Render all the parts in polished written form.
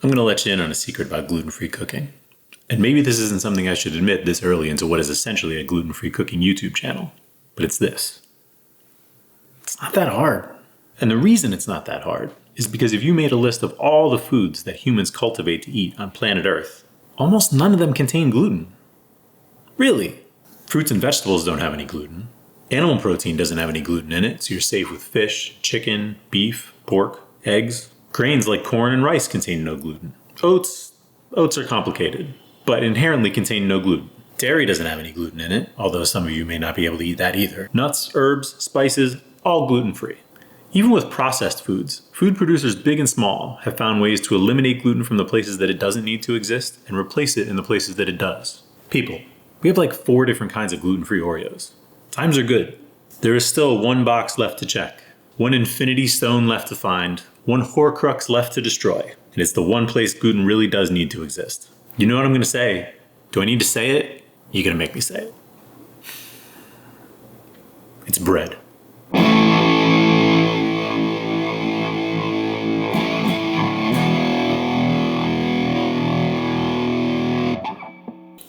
I'm going to let you in on a secret about gluten-free cooking. And maybe this isn't something I should admit this early into what is essentially a gluten-free cooking YouTube channel, but it's this. It's not that hard. And the reason it's not that hard is because if you made a list of all the foods that humans cultivate to eat on planet Earth, almost none of them contain gluten. Really. Fruits and vegetables don't have any gluten. Animal protein doesn't have any gluten in it, so you're safe with fish, chicken, beef, pork, eggs. Grains like corn and rice contain no gluten. Oats are complicated, but inherently contain no gluten. Dairy doesn't have any gluten in it, although some of you may not be able to eat that either. Nuts, herbs, spices, all gluten-free. Even with processed foods, food producers big and small have found ways to eliminate gluten from the places that it doesn't need to exist and replace it in the places that it does. People, we have like 4 different kinds of gluten-free Oreos. Times are good. There is still 1 box left to check, 1 infinity stone left to find, 1 Horcrux left to destroy, and it's the one place gluten really does need to exist. You know what I'm going to say? Do I need to say it? You're going to make me say it. It's bread.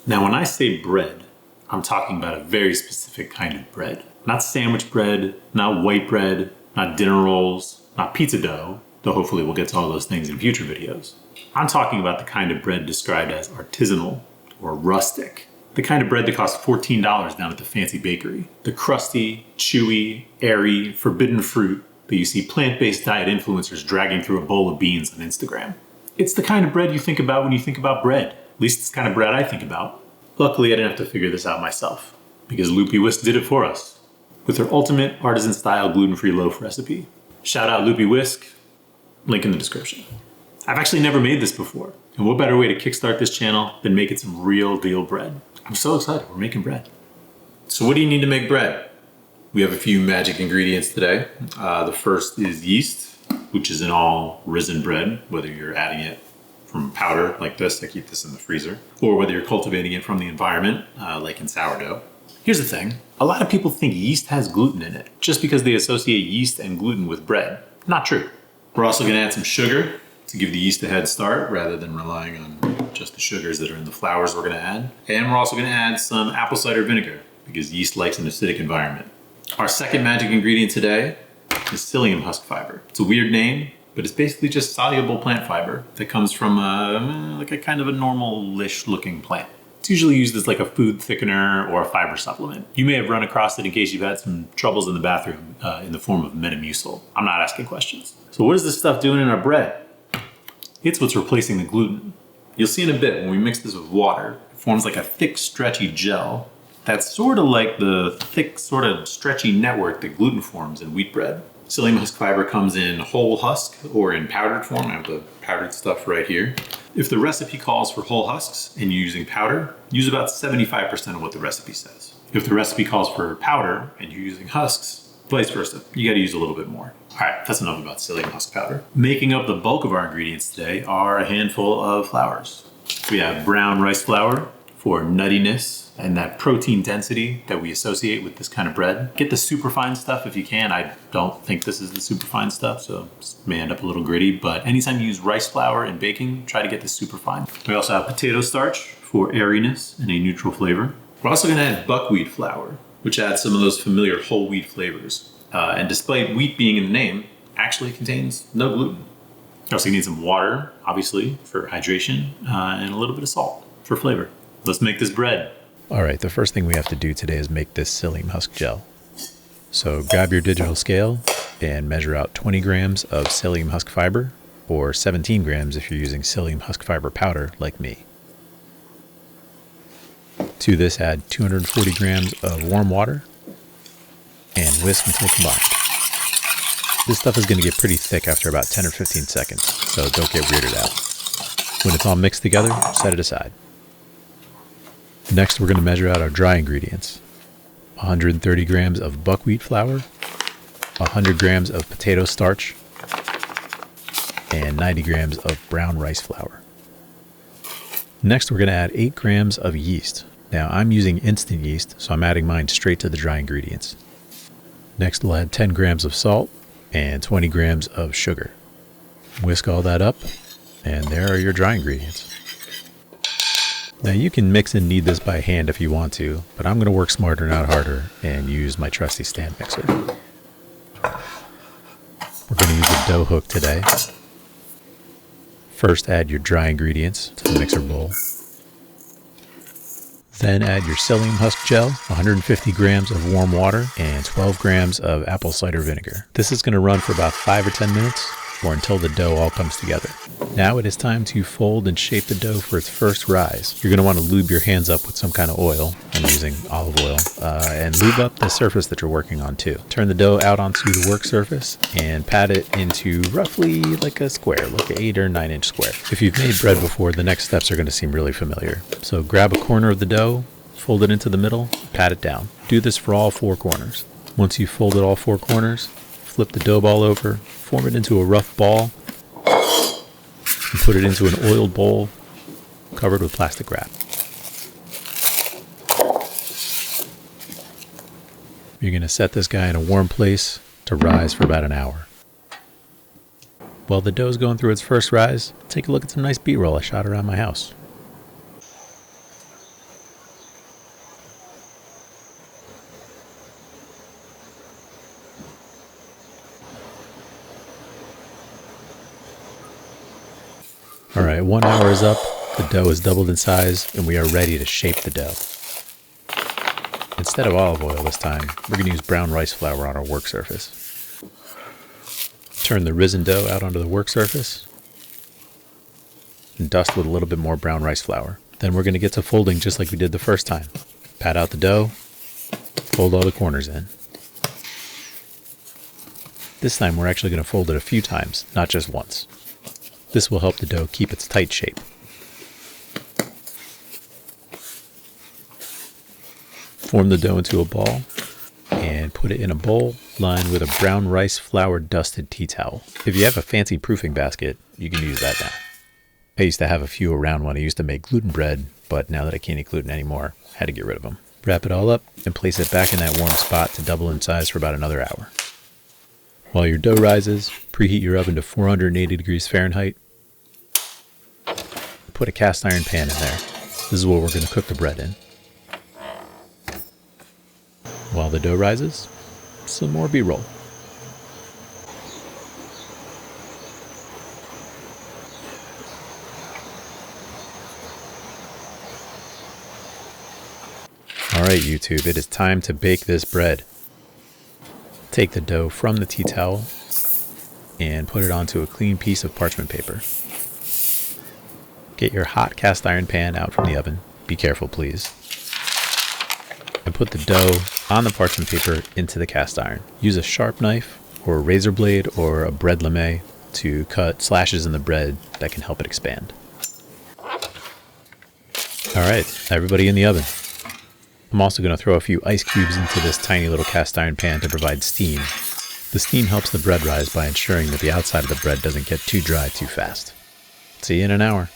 Now, when I say bread, I'm talking about a very specific kind of bread. Not sandwich bread, not white bread, not dinner rolls, not pizza dough, though hopefully we'll get to all those things in future videos. I'm talking about the kind of bread described as artisanal or rustic. The kind of bread that costs $14 down at the fancy bakery. The crusty, chewy, airy, forbidden fruit that you see plant-based diet influencers dragging through a bowl of beans on Instagram. It's the kind of bread you think about when you think about bread. At least it's the kind of bread I think about. Luckily, I didn't have to figure this out myself, because Loopy Whisk did it for us with her ultimate artisan-style gluten-free loaf recipe. Shout out Loopy Whisk, link in the description. I've actually never made this before, and what better way to kickstart this channel than making some real deal bread? I'm so excited, we're making bread. So what do you need to make bread? We have a few magic ingredients today. The first is yeast, which is in all risen bread, whether you're adding it from powder like this, I keep this in the freezer, or whether you're cultivating it from the environment, like in sourdough. Here's the thing, a lot of people think yeast has gluten in it, just because they associate yeast and gluten with bread. Not true. We're also gonna add some sugar to give the yeast a head start, rather than relying on just the sugars that are in the flours we're gonna add. And we're also gonna add some apple cider vinegar, because yeast likes an acidic environment. Our second magic ingredient today is psyllium husk fiber. It's a weird name, but it's basically just soluble plant fiber that comes from like a kind of a normal-ish looking plant. It's usually used as like a food thickener or a fiber supplement. You may have run across it in case you've had some troubles in the bathroom in the form of Metamucil. I'm not asking questions. So what is this stuff doing in our bread? It's what's replacing the gluten. You'll see in a bit when we mix this with water, it forms like a thick, stretchy gel that's sort of like the thick, sort of stretchy network that gluten forms in wheat bread. Psyllium husk fiber comes in whole husk or in powdered form. I have the powdered stuff right here. If the recipe calls for whole husks and you're using powder, use about 75% of what the recipe says. If the recipe calls for powder and you're using husks, vice versa. You gotta use a little bit more. All right, that's enough about psyllium husk powder. Making up the bulk of our ingredients today are a handful of flours. We have brown rice flour for nuttiness and that protein density that we associate with this kind of bread. Get the superfine stuff if you can. I don't think this is the superfine stuff, so it may end up a little gritty, but anytime you use rice flour in baking, try to get this superfine. We also have potato starch for airiness and a neutral flavor. We're also gonna add buckwheat flour, which adds some of those familiar whole wheat flavors. And despite wheat being in the name, actually contains no gluten. You also need some water, obviously, for hydration, and a little bit of salt for flavor. Let's make this bread. All right, the first thing we have to do today is make this psyllium husk gel. So grab your digital scale and measure out 20 grams of psyllium husk fiber, or 17 grams if you're using psyllium husk fiber powder like me. To this, add 240 grams of warm water and whisk until combined. This stuff is going to get pretty thick after about 10 or 15 seconds, so don't get weirded out. When it's all mixed together, set it aside. Next, we're going to measure out our dry ingredients. 130 grams of buckwheat flour, 100 grams of potato starch, and 90 grams of brown rice flour. Next, we're going to add 8 grams of yeast. Now, I'm using instant yeast, so I'm adding mine straight to the dry ingredients. Next, we'll add 10 grams of salt and 20 grams of sugar. Whisk all that up And there are your dry ingredients. Now you can mix and knead this by hand if you want to, but I'm going to work smarter, not harder, and use my trusty stand mixer. We're going to use a dough hook today. First, add your dry ingredients to the mixer bowl. Then add your psyllium husk gel, 150 grams of warm water, and 12 grams of apple cider vinegar. This is going to run for about 5 or 10 minutes, or until the dough all comes together. Now it is time to fold and shape the dough for its first rise. You're going to want to lube your hands up with some kind of oil. I'm using olive oil. And lube up the surface that you're working on too. Turn the dough out onto the work surface and pat it into roughly like a square, like an 8 or 9 inch square. If you've made bread before, the next steps are going to seem really familiar. So grab a corner of the dough, fold it into the middle, pat it down. Do this for all 4 corners. Once you've folded all 4 corners, flip the dough ball over, form it into a rough ball, and put it into an oiled bowl covered with plastic wrap. You're going to set this guy in a warm place to rise for about an hour. While the dough's going through its first rise, take a look at some nice B-roll I shot around my house. Alright, 1 hour is up, the dough is doubled in size, and we are ready to shape the dough. Instead of olive oil this time, we're going to use brown rice flour on our work surface. Turn the risen dough out onto the work surface, and dust with a little bit more brown rice flour. Then we're going to get to folding just like we did the first time. Pat out the dough, fold all the corners in. This time we're actually going to fold it a few times, not just once. This will help the dough keep its tight shape. Form the dough into a ball and put it in a bowl lined with a brown rice flour dusted tea towel. If you have a fancy proofing basket, you can use that now. I used to have a few around when I used to make gluten bread, but now that I can't eat gluten anymore, I had to get rid of them. Wrap it all up and place it back in that warm spot to double in size for about another hour. While your dough rises, preheat your oven to 480 degrees Fahrenheit. Put a cast iron pan in there. This is what we're going to cook the bread in. While the dough rises, some more B-roll. Alright YouTube, it is time to bake this bread. Take the dough from the tea towel and put it onto a clean piece of parchment paper. Get your hot cast iron pan out from the oven. Be careful, please. And put the dough on the parchment paper into the cast iron. Use a sharp knife or a razor blade or a bread lame to cut slashes in the bread that can help it expand. Alright, everybody in the oven. I'm also going to throw a few ice cubes into this tiny little cast iron pan to provide steam. The steam helps the bread rise by ensuring that the outside of the bread doesn't get too dry too fast. See you in an hour.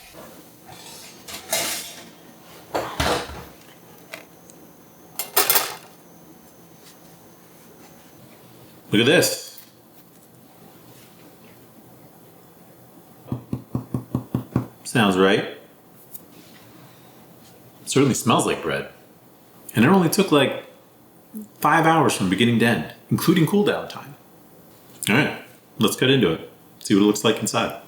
Look at this. Sounds right. Certainly smells like bread. And it only took like 5 hours from beginning to end, including cool down time. All right, let's get into it. See what it looks like inside.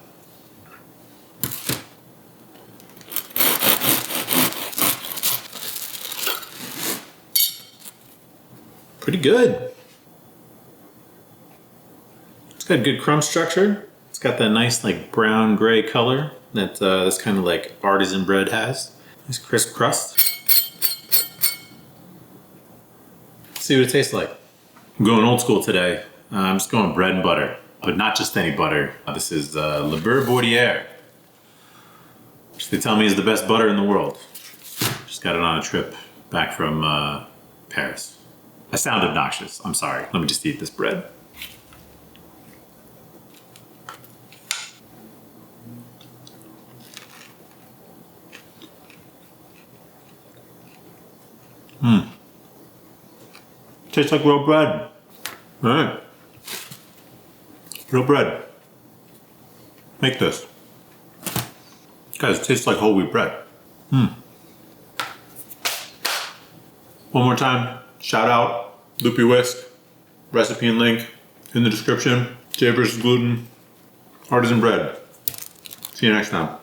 Pretty good. It's got good crumb structure. It's got that nice like brown gray color that this kind of like artisan bread has. Nice crisp crust. See what it tastes like. I'm going old school today. I'm just going bread and butter, but not just any butter. This is Le Beurre Bordier, which they tell me is the best butter in the world. Just got it on a trip back from Paris. I sound obnoxious. I'm sorry. Let me just eat this bread. Tastes like real bread. All right. Real bread. Make this. Guys, it tastes like whole wheat bread. One more time, shout out Loopy Whisk, recipe and link in the description. J versus gluten, artisan bread. See you next time.